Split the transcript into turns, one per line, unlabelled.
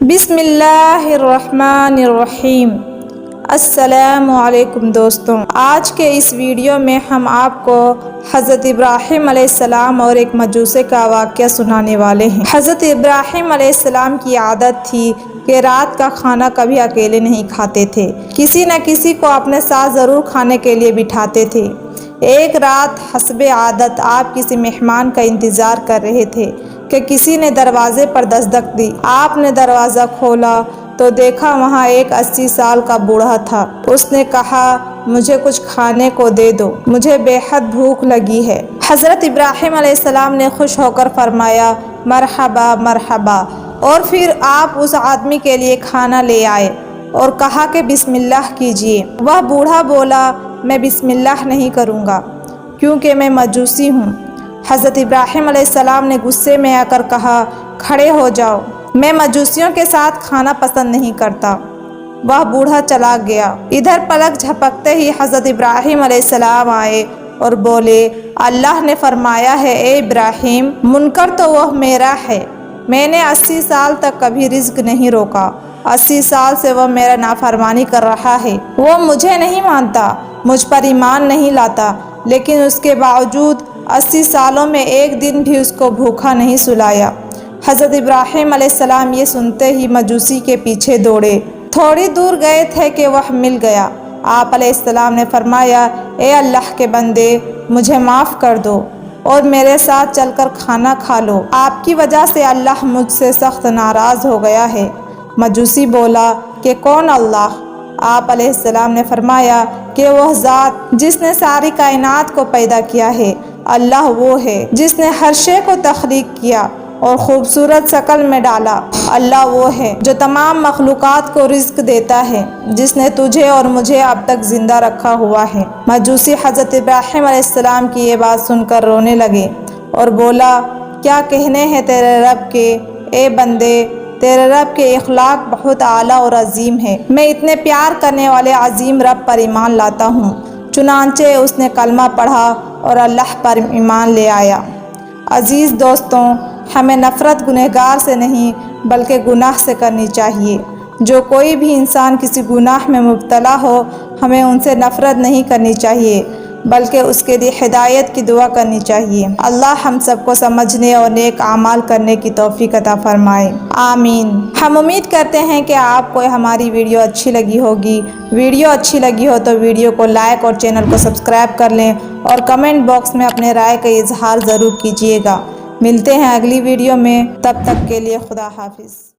بسم اللہ الرحمن الرحیم۔ السلام علیکم دوستوں، آج کے اس ویڈیو میں ہم آپ کو حضرت ابراہیم علیہ السلام اور ایک مجوسی کا واقعہ سنانے والے ہیں۔ حضرت ابراہیم علیہ السلام کی عادت تھی کہ رات کا کھانا کبھی اکیلے نہیں کھاتے تھے، کسی نہ کسی کو اپنے ساتھ ضرور کھانے کے لیے بٹھاتے تھے۔ ایک رات حسب عادت آپ کسی مہمان کا انتظار کر رہے تھے کہ کسی نے دروازے پر دستک دی۔ آپ نے دروازہ کھولا تو دیکھا وہاں ایک 80 سال کا بوڑھا تھا۔ اس نے کہا، مجھے کچھ کھانے کو دے دو، مجھے بے حد بھوک لگی ہے۔ حضرت ابراہیم علیہ السلام نے خوش ہو کر فرمایا، مرحبا مرحبا، اور پھر آپ اس آدمی کے لیے کھانا لے آئے اور کہا کہ بسم اللہ کیجئے۔ وہ بوڑھا بولا، میں بسم اللہ نہیں کروں گا کیونکہ میں مجوسی ہوں۔ حضرت ابراہیم علیہ السلام نے غصے میں آ کر کہا، کھڑے ہو جاؤ، میں مجوسیوں کے ساتھ کھانا پسند نہیں کرتا۔ وہ بوڑھا چلا گیا۔ ادھر پلک جھپکتے ہی حضرت ابراہیم علیہ السلام آئے اور بولے، اللہ نے فرمایا ہے اے ابراہیم، منکر تو وہ میرا ہے، میں نے 80 سال تک کبھی رزق نہیں روکا، 80 سال سے وہ میرا نافرمانی کر رہا ہے، وہ مجھے نہیں مانتا، مجھ پر ایمان نہیں لاتا، لیکن اس کے باوجود 80 سالوں میں ایک دن بھی اس کو بھوکا نہیں سلایا۔ حضرت ابراہیم علیہ السلام یہ سنتے ہی مجوسی کے پیچھے دوڑے۔ تھوڑی دور گئے تھے کہ وہ مل گیا۔ آپ علیہ السلام نے فرمایا، اے اللہ کے بندے، مجھے معاف کر دو اور میرے ساتھ چل کر کھانا کھا لو، آپ کی وجہ سے اللہ مجھ سے سخت ناراض ہو گیا ہے۔ مجوسی بولا کہ کون اللہ؟ آپ علیہ السلام نے فرمایا کہ وہ ذات جس نے ساری کائنات کو پیدا کیا ہے، اللہ وہ ہے جس نے ہر شے کو تخلیق کیا اور خوبصورت شکل میں ڈالا، اللہ وہ ہے جو تمام مخلوقات کو رزق دیتا ہے، جس نے تجھے اور مجھے اب تک زندہ رکھا ہوا ہے۔ مجوسی حضرت ابراہیم علیہ السلام کی یہ بات سن کر رونے لگے اور بولا، کیا کہنے ہیں تیرے رب کے، اے بندے، تیرے رب کے اخلاق بہت اعلیٰ اور عظیم ہے، میں اتنے پیار کرنے والے عظیم رب پر ایمان لاتا ہوں۔ چنانچہ اس نے کلمہ پڑھا اور اللہ پر ایمان لے آیا۔ عزیز دوستوں، ہمیں نفرت گنہگار سے نہیں بلکہ گناہ سے کرنی چاہیے۔ جو کوئی بھی انسان کسی گناہ میں مبتلا ہو، ہمیں ان سے نفرت نہیں کرنی چاہیے بلکہ اس کے لیے ہدایت کی دعا کرنی چاہیے۔ اللہ ہم سب کو سمجھنے اور نیک اعمال کرنے کی توفیق عطا فرمائے، آمین۔ ہم امید کرتے ہیں کہ آپ کو ہماری ویڈیو اچھی لگی ہوگی۔ ویڈیو اچھی لگی ہو تو ویڈیو کو لائک اور چینل کو سبسکرائب کر لیں اور کمنٹ باکس میں اپنے رائے کا اظہار ضرور کیجیے گا۔ ملتے ہیں اگلی ویڈیو میں، تب تک کے لیے خدا حافظ۔